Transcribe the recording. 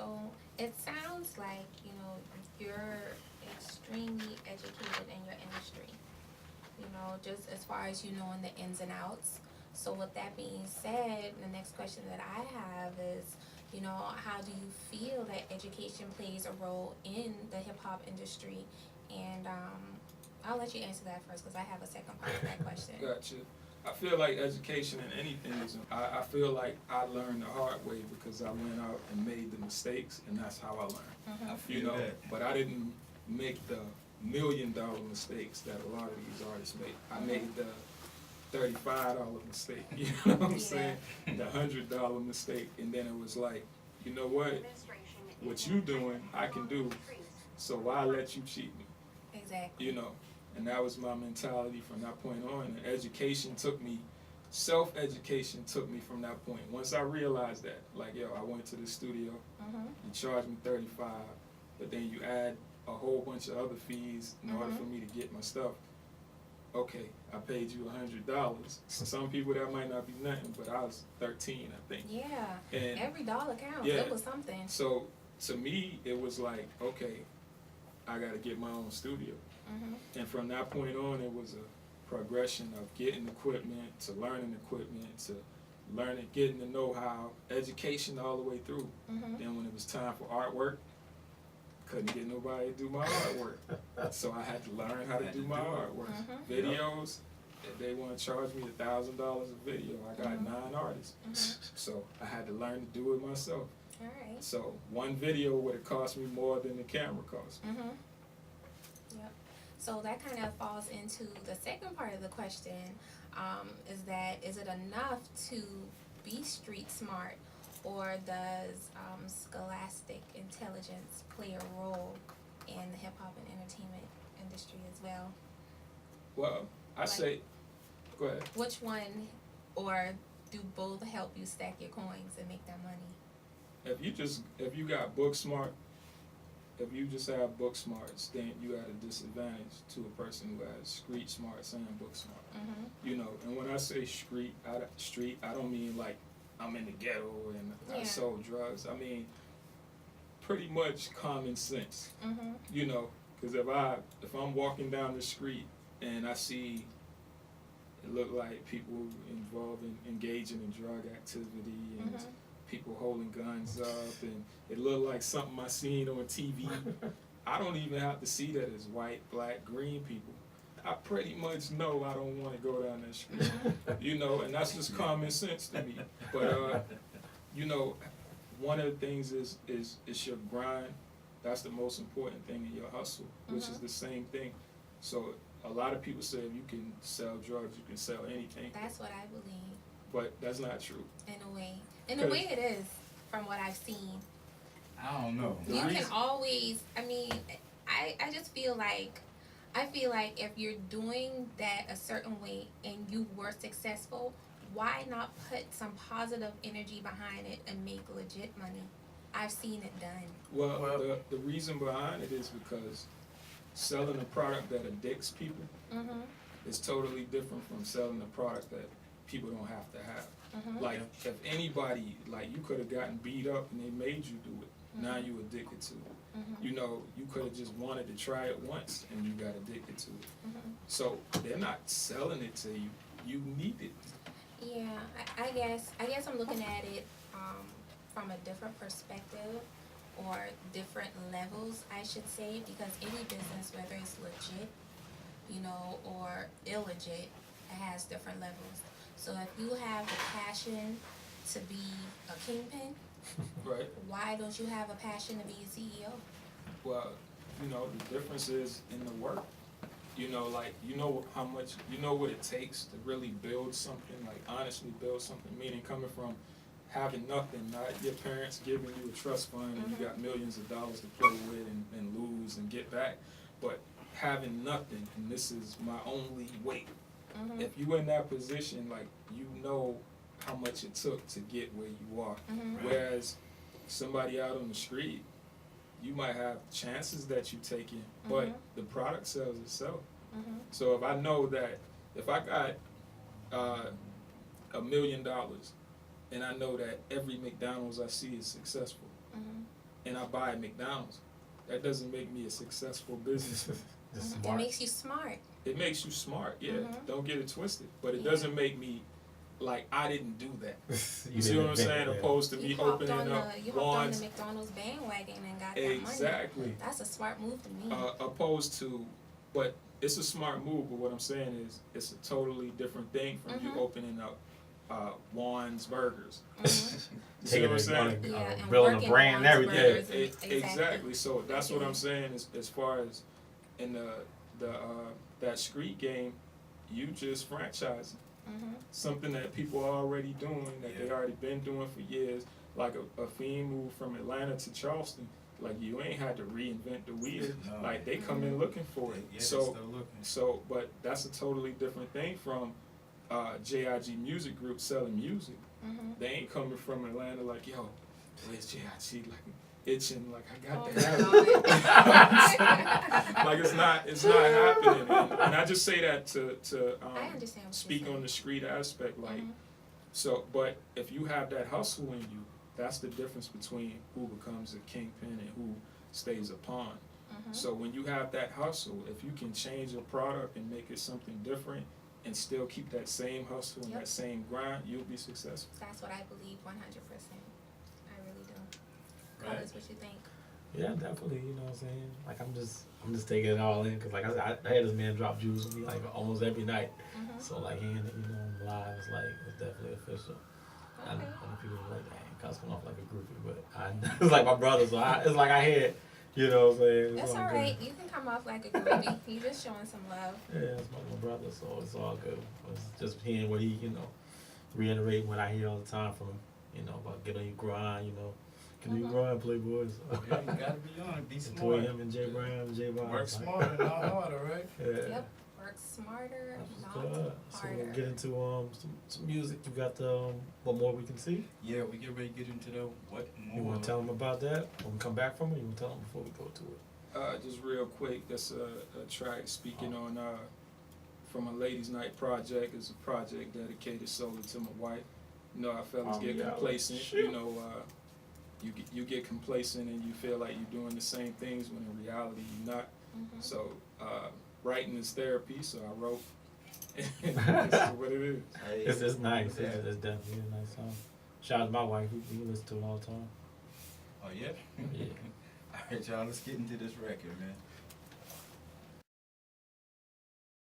So it sounds like, you're extremely educated in your industry, just as far as you knowing the ins and outs. So with that being said, the next question that I have is, how do you feel that education plays a role in the hip hop industry? And I'll let you answer that first because I have a second part of that question. Gotcha. I feel like education in anything is, I feel like I learned the hard way because I went out and made the mistakes, and that's how I learned. I feel that. But I didn't make the $1 million mistakes that a lot of these artists make. I made the $35 mistake, you know what I'm saying? The $100 mistake, and then it was like, you know what you doing, I can do, so why let you cheat me? Exactly. And that was my mentality from that point on. And education took me, self-education took me from that point. Once I realized that, like, I went to the studio, you charge me $35, but then you add a whole bunch of other fees in order for me to get my stuff. Okay, I paid you $100. Some people that might not be nothing, but I was 13, I think. Yeah, and every dollar counts. Yeah, it was something. So to me, it was like, okay, I got to get my own studio. And from that point on, it was a progression of getting equipment, to learning equipment, to learning, getting the know-how, education all the way through. Then when it was time for artwork, couldn't get nobody to do my artwork. So I had to learn how to do my artwork. Videos, if they want to charge me $1,000 a video, I got 9 artists. So I had to learn to do it myself. All right. So one video would have cost me more than the camera cost me. Yep. So that kind of falls into the second part of the question, is it enough to be street smart, or does scholastic intelligence play a role in the hip hop and entertainment industry as well? Well, I say, go ahead. Which one, or do both help you stack your coins and make that money? If you got book smart, if you just have book smarts, then you at a disadvantage to a person who has street smarts and book smart. And when I say street, I don't mean like I'm in the ghetto and I sold drugs. I mean pretty much common sense. Because if I'm walking down the street and I see it look like people involved in engaging in drug activity and people holding guns up, and it looked like something I seen on TV. I don't even have to see that as white, black, green people. I pretty much know I don't want to go down that street, and that's just common sense to me. But one of the things is your grind. That's the most important thing in your hustle, which is the same thing. So a lot of people say if you can sell drugs, you can sell anything. That's what I believe. But that's not true. In a way. In a way it is, from what I've seen. I don't know. You can always, I just feel like, if you're doing that a certain way and you were successful, why not put some positive energy behind it and make legit money? I've seen it done. Well, the reason behind it is because selling a product that addicts people is totally different from selling a product that people don't have to have. Like, if anybody, like, you could have gotten beat up and they made you do it. Now you addicted to it. You could have just wanted to try it once and you got addicted to it. So they're not selling it to you. You need it. Yeah, I guess I'm looking at it from a different perspective, or different levels, I should say, because any business, whether it's legit, or illegit, it has different levels. So if you have the passion to be a kingpin, right? Why don't you have a passion to be a CEO? Well, the difference is in the work. How much, what it takes to really build something, like honestly build something, meaning coming from having nothing, not your parents giving you a trust fund and you got millions of dollars to play with and lose and get back, but having nothing, and this is my only way. If you in that position, like, how much it took to get where you are. Whereas somebody out on the street, you might have chances that you take in, but the product sells itself. So if I know that if I got $1 million and I know that every McDonald's I see is successful, and I buy at McDonald's, that doesn't make me a successful businessman. It makes you smart. It makes you smart, yeah. Mhm. Don't get it twisted. But it doesn't make me like I didn't do that. You see what I'm saying? yeah. Opposed to me opening up You hopped on the Juan's. McDonald's bandwagon and got that Exactly. money. That's a smart move to me. Opposed to, but it's a smart move. But what I'm saying is, it's a totally different thing from you opening up Juan's Burgers. You see what I'm saying? And building a working brand and Juan's everything. Burgers, Exactly. So that's what I'm saying. As far as in the that street game, you just franchising something that people are already doing, that they already been doing for years. Like a Fiend moved from Atlanta to Charleston. Like you ain't had to reinvent the wheel. No. Like they come in looking for it. Yeah, So but that's a totally different thing from JIG Music Group selling music. They ain't coming from Atlanta like, yo, where's JIG? Like itching, like I got that. Like it's not happening. And I just say that to I understand speak on the street aspect. Like so, but if you have that hustle in you, that's the difference between who becomes a kingpin and who stays a pawn. So when you have that hustle, if you can change a product and make it something different and still keep that same hustle and that same grind, you'll be successful. That's what I believe 100%. I really do. Right. That's what you think. Yeah, definitely. You know what I'm saying? Like I'm just taking it all in because like I had this man drop jewels on me like almost every night. So like hearing it, live, it's like it's definitely official. I know people are like, dang, Cuz come off like a groupie, but it's like my brother, so it's like I hear it. You know what I'm saying? That's all right. You can come off like a groupie. You just showing some love. Yeah, it's my brother, so it's all good. It's just hearing what he, reiterating what I hear all the time from him, about get on your grind, Can you grind, Playboy? So. Yeah, you gotta be on it, be smart. Between him and Jay Brown and Jay Brown. Work smarter, not harder, right? Yeah. Yep. Work smarter, not So harder. we'll get into some music. You got the what more we can see? Yeah, we get ready to get into the what more. You want to tell them about that when we come back from it? You want to tell them before we go to it? Just real quick, that's a track speaking on from a ladies' night project. It's a project dedicated solely to my wife. Our fellas get complacent. Shoot. You get complacent and you feel like you're doing the same things when in reality you're not. So writing is therapy. So I wrote. This is what it is. It's nice. Yeah. It's definitely a nice song. Shout out to my wife. We listen to it all the time. Oh yeah. Yeah. All right, y'all. Let's get into this record, man.